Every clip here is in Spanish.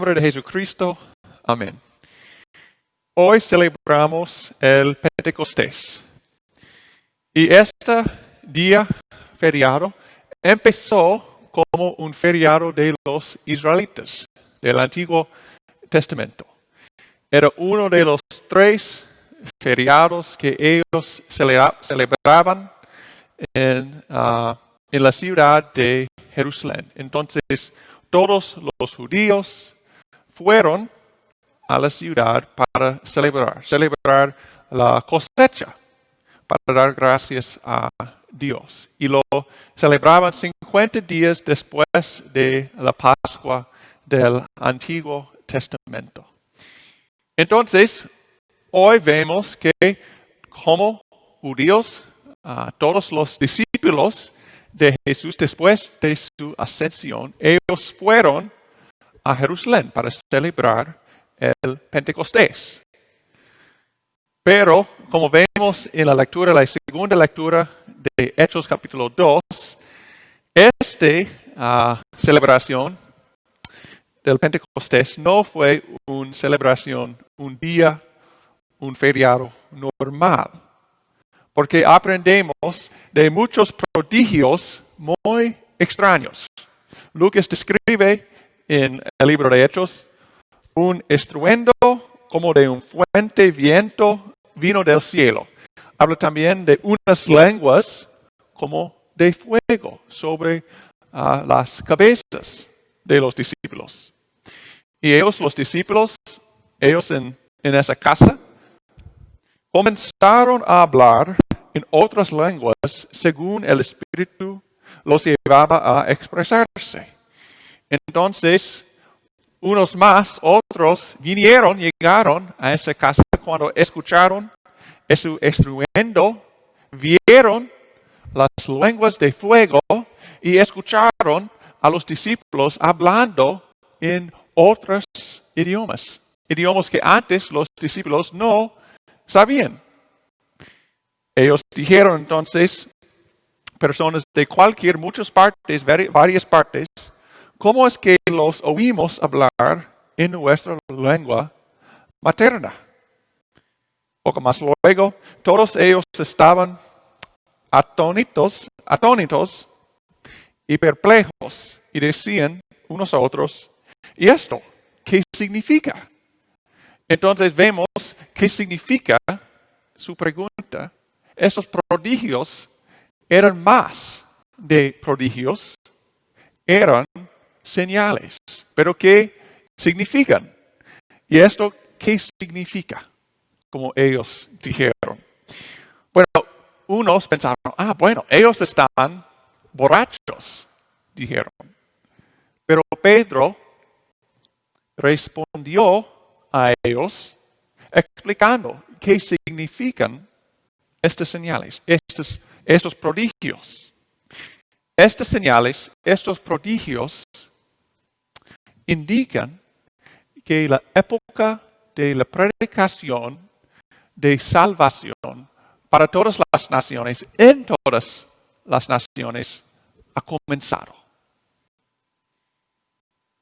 nombre de Jesucristo. Amén. Hoy celebramos el Pentecostés. Y este día feriado empezó como un feriado de los israelitas del Antiguo Testamento. Era uno de los 3 feriados que ellos celebraban en la ciudad de Jerusalén. Entonces, todos los judíos fueron a la ciudad para celebrar la cosecha, para dar gracias a Dios. Y lo celebraban 50 días después de la Pascua del Antiguo Testamento. Entonces, hoy vemos que como judíos, todos los discípulos de Jesús después de su ascensión, ellos fueron a Jerusalén para celebrar el Pentecostés. Pero, como vemos en la segunda lectura de Hechos capítulo 2, esta celebración del Pentecostés no fue una celebración, un día, un feriado normal. Porque aprendemos de muchos prodigios muy extraños. Lucas describe en el libro de Hechos un estruendo como de un fuerte viento vino del cielo. Habla también de unas lenguas como de fuego sobre las cabezas de los discípulos. Y los discípulos, en esa casa, comenzaron a hablar en otras lenguas según el Espíritu los llevaba a expresarse. Entonces, unos más, otros llegaron a esa casa cuando escucharon ese estruendo, vieron las lenguas de fuego y escucharon a los discípulos hablando en otros idiomas que antes los discípulos no sabían. Ellos dijeron entonces, personas de muchas partes, varias partes, ¿cómo es que los oímos hablar en nuestra lengua materna? Poco más luego, todos ellos estaban atónitos y perplejos y decían unos a otros, ¿y esto qué significa? Entonces vemos qué significa su pregunta. Estos prodigios eran más de prodigios, eran señales. ¿Pero qué significan? ¿Y esto qué significa? Como ellos dijeron. Bueno, unos pensaron, ellos están borrachos, dijeron. Pero Pedro respondió a ellos explicando qué significan estas señales, estos prodigios. Estas señales, estos prodigios indican que la época de la predicación de salvación para todas las naciones, en todas las naciones, ha comenzado.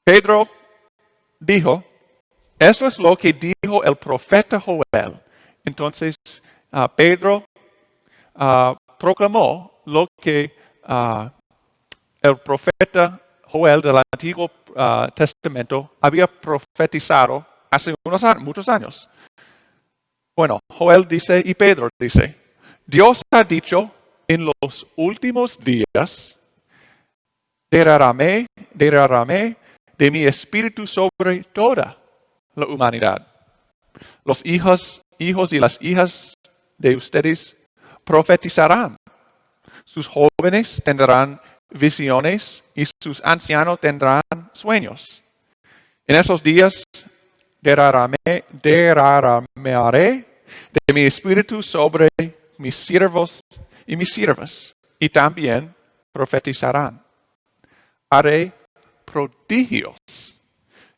Pedro dijo, esto es lo que dijo el profeta Joel. Entonces, Pedro proclamó lo que el profeta Joel del Antiguo Testamento había profetizado hace muchos años. Bueno, Joel dice y Pedro dice, Dios ha dicho en los últimos días, derramaré de mi espíritu sobre toda la humanidad. Los hijos y las hijas de ustedes profetizarán. Sus jóvenes tendrán visiones y sus ancianos tendrán sueños. En esos días derramaré de mi espíritu sobre mis siervos y mis siervas, y también profetizarán. Haré prodigios.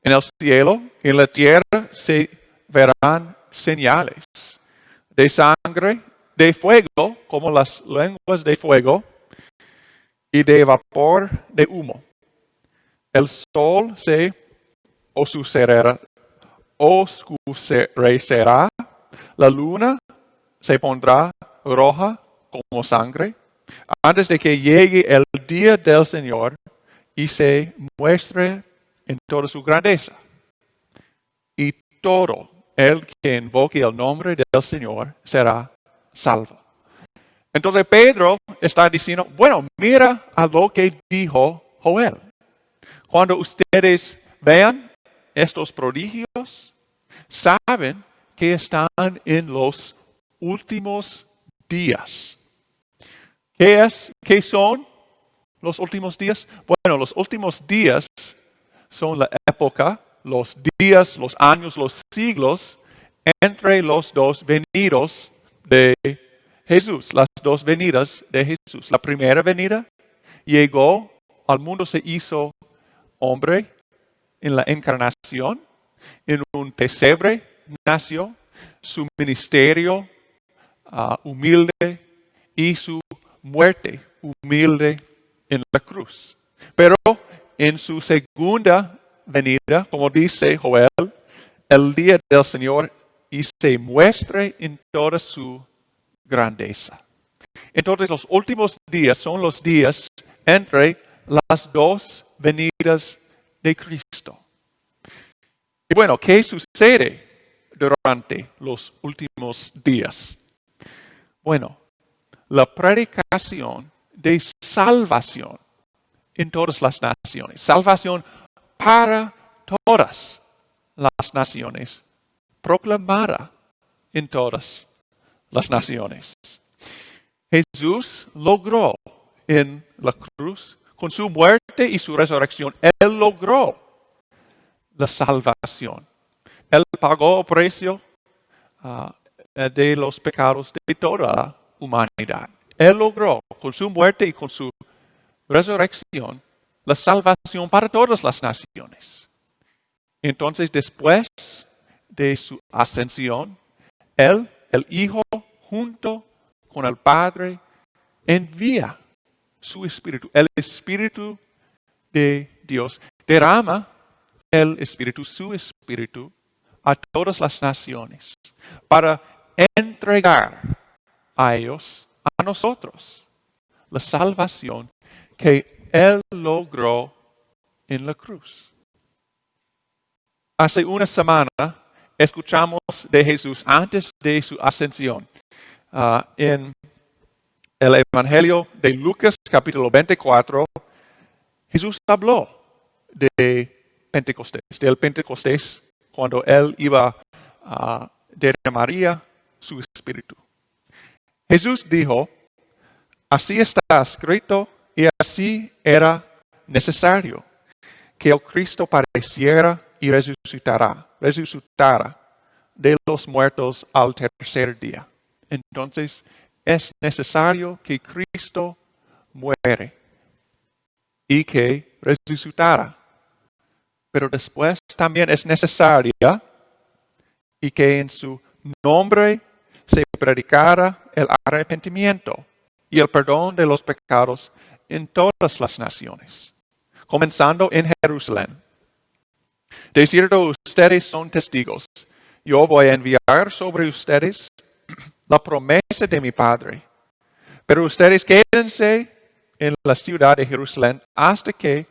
En el cielo y en la tierra se verán señales de sangre, de fuego, como las lenguas de fuego, y de vapor de humo. El sol se oscurecerá, la luna se pondrá roja como sangre, antes de que llegue el día del Señor y se muestre en toda su grandeza. Y todo el que invoque el nombre del Señor será salvo. Entonces Pedro está diciendo, bueno, mira a lo que dijo Joel. Cuando ustedes vean estos prodigios, saben que están en los últimos días. ¿Qué son los últimos días? Bueno, los últimos días son la época, los días, los años, los siglos entre los dos venidos de Jesús, las dos venidas de Jesús. La primera venida llegó al mundo, se hizo hombre en la encarnación, en un pesebre nació, su ministerio humilde y su muerte humilde en la cruz. Pero en su segunda venida, como dice Joel, el día del Señor y se muestre en toda su grandeza. Entonces los últimos días son los días entre las dos venidas de Cristo. Y bueno, ¿qué sucede durante los últimos días? Bueno, la predicación de salvación en todas las naciones. Salvación para todas las naciones. Proclamada en todas las naciones. Jesús logró en la cruz, con su muerte y su resurrección, Él logró la salvación. Él pagó el precio de los pecados de toda la humanidad. Él logró con su muerte y con su resurrección la salvación para todas las naciones. Entonces, después de su ascensión, Él, el Hijo, junto con el Padre, envía su Espíritu. El Espíritu de Dios derrama el Espíritu, su Espíritu, a todas las naciones para entregar a ellos, a nosotros, la salvación que Él logró en la cruz. Hace una semana escuchamos de Jesús antes de su ascensión. En el Evangelio de Lucas, capítulo 24, Jesús habló de Pentecostés, del Pentecostés, cuando Él iba a derramar su Espíritu. Jesús dijo, así está escrito y así era necesario que el Cristo padeciera y resucitara de los muertos al tercer día. Entonces es necesario que Cristo muere y que resucitara. Pero después también es necesaria y que en su nombre se predicara el arrepentimiento y el perdón de los pecados en todas las naciones, comenzando en Jerusalén. De cierto, ustedes son testigos. Yo voy a enviar sobre ustedes la promesa de mi Padre. Pero ustedes quédense en la ciudad de Jerusalén hasta que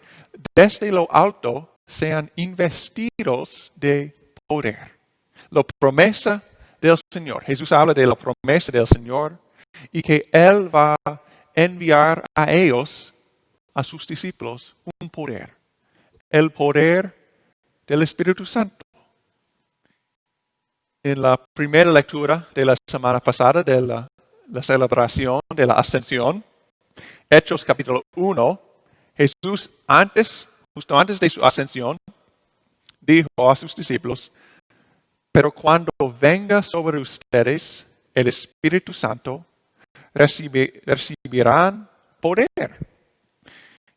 desde lo alto sean investidos de poder. La promesa del Señor. Jesús habla de la promesa del Señor y que Él va a enviar a ellos, a sus discípulos, un poder. El poder del Espíritu Santo. En la primera lectura de la semana pasada de la celebración de la ascensión, Hechos capítulo 1, Jesús justo antes de su ascensión, dijo a sus discípulos, pero cuando venga sobre ustedes el Espíritu Santo, recibirán poder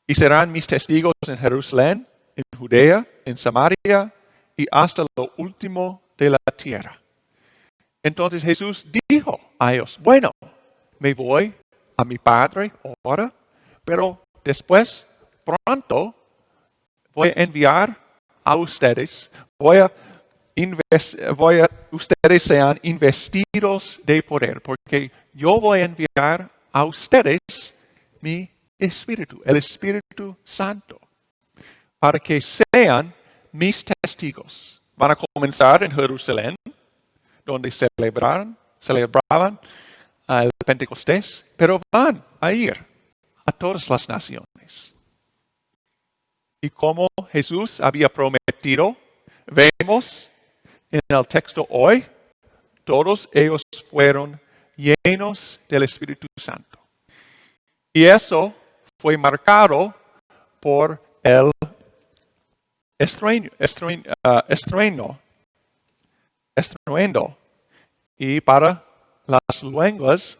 y serán mis testigos en Jerusalén, en Judea, en Samaria y hasta lo último de la tierra. Entonces Jesús dijo a ellos, bueno, me voy a mi Padre ahora, pero después, pronto, voy a enviar a ustedes, ustedes sean investidos de poder, porque yo voy a enviar a ustedes mi Espíritu, el Espíritu Santo, para que sean mis testigos. Van a comenzar en Jerusalén, donde celebraban el Pentecostés, pero van a ir a todas las naciones. Y como Jesús había prometido, vemos en el texto hoy, todos ellos fueron llenos del Espíritu Santo. Y eso fue marcado por el estruendo y para las lenguas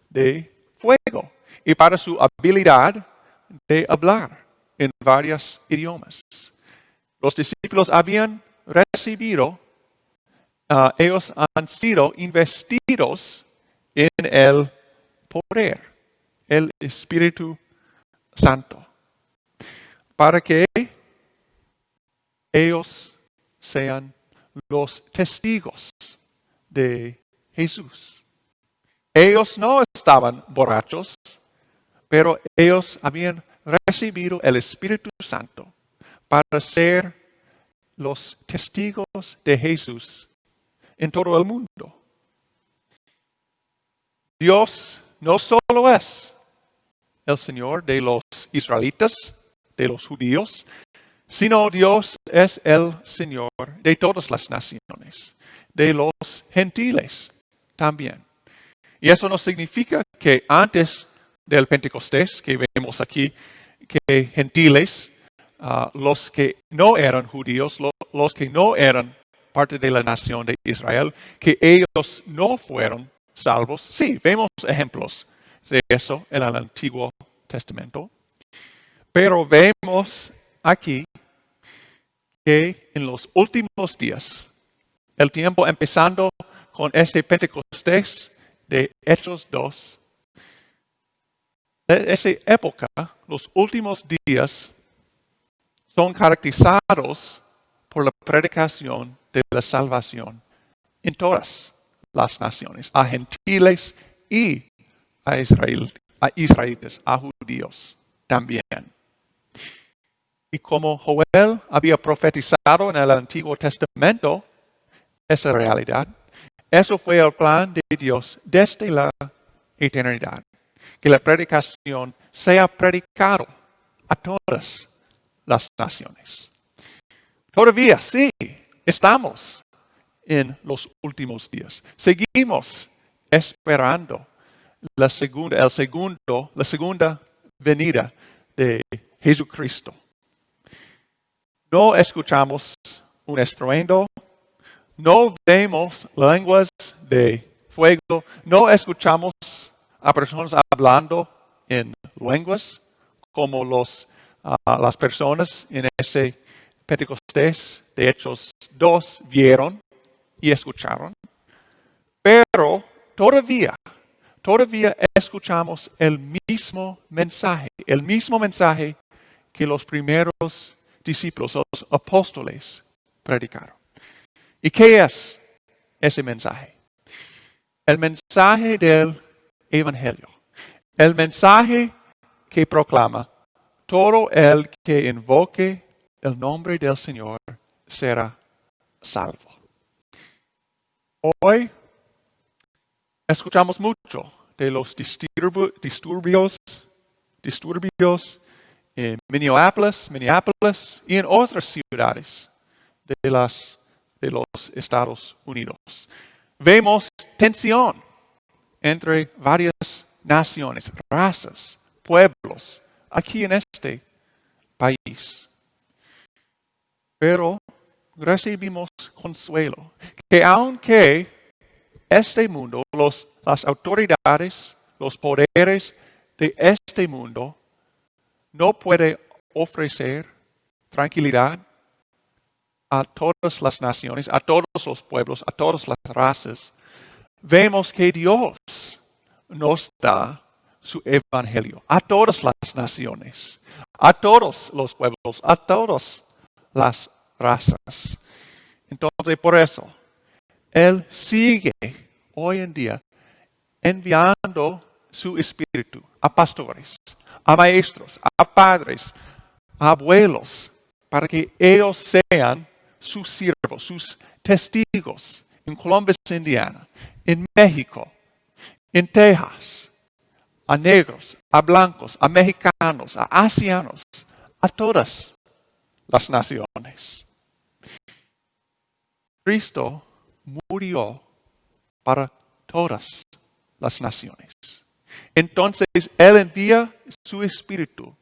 de fuego y para su habilidad de hablar en varios idiomas. Los discípulos habían recibido, ellos han sido investidos en el poder, el Espíritu Santo, para que ellos sean los testigos de Jesús. Ellos no estaban borrachos, pero ellos habían recibido el Espíritu Santo para ser los testigos de Jesús en todo el mundo. Dios no solo es el Señor de los israelitas, de los judíos, sino Dios es el Señor de todas las naciones, de los gentiles también. Y eso no significa que antes del Pentecostés, que vemos aquí, que gentiles, los que no eran judíos, los que no eran parte de la nación de Israel, que ellos no fueron salvos. Sí, vemos ejemplos de eso en el Antiguo Testamento. Pero vemos aquí que en los últimos días, el tiempo empezando con este Pentecostés de Hechos 2, de esa época, los últimos días son caracterizados por la predicación de la salvación en todas las naciones, a gentiles y a israelitas, a judíos también. Y como Joel había profetizado en el Antiguo Testamento esa realidad, eso fue el plan de Dios desde la eternidad, que la predicación sea predicado a todas las naciones. Todavía sí, estamos en los últimos días. Seguimos esperando la segunda venida de Jesucristo. No escuchamos un estruendo, no vemos lenguas de fuego, no escuchamos a personas hablando en lenguas como las personas en ese Pentecostés de Hechos 2 vieron y escucharon. Pero todavía escuchamos el mismo mensaje que los primeros discípulos, los apóstoles, predicaron. ¿Y qué es ese mensaje? El mensaje del Evangelio. El mensaje que proclama: todo el que invoque el nombre del Señor será salvo. Hoy escuchamos mucho de los disturbios en Minneapolis y en otras ciudades de los Estados Unidos. Vemos tensión entre varias naciones, razas, pueblos, aquí en este país. Pero recibimos consuelo, que aunque este mundo, las autoridades, los poderes de este mundo no puede ofrecer tranquilidad a todas las naciones, a todos los pueblos, a todas las razas, vemos que Dios nos da su evangelio a todas las naciones, a todos los pueblos, a todas las razas. Entonces, por eso, Él sigue hoy en día enviando su espíritu a pastores, a maestros, a padres, a abuelos, para que ellos sean sus siervos, sus testigos en Columbus, Indiana, en México, en Texas, a negros, a blancos, a mexicanos, a asianos, a todas las naciones. Cristo murió para todas las naciones. Entonces, Él envía su espíritu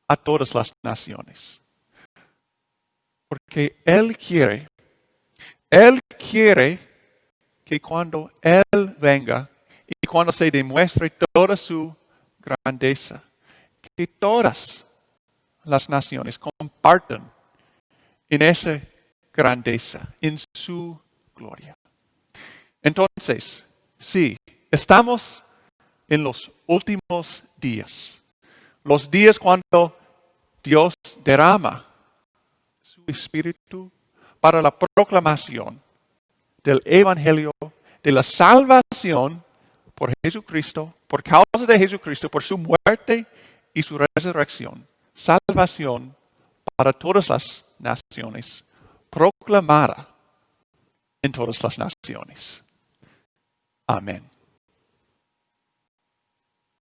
a todas las naciones. Porque Él quiere que cuando Él venga y cuando se demuestre toda su grandeza, que todas las naciones compartan en esa grandeza, en su gloria. Entonces, sí, estamos en los últimos días. Los días cuando Dios derrama su espíritu para la proclamación del evangelio de la salvación por Jesucristo, por causa de Jesucristo, por su muerte y su resurrección. Salvación para todas las naciones, proclamada en todas las naciones. Amén.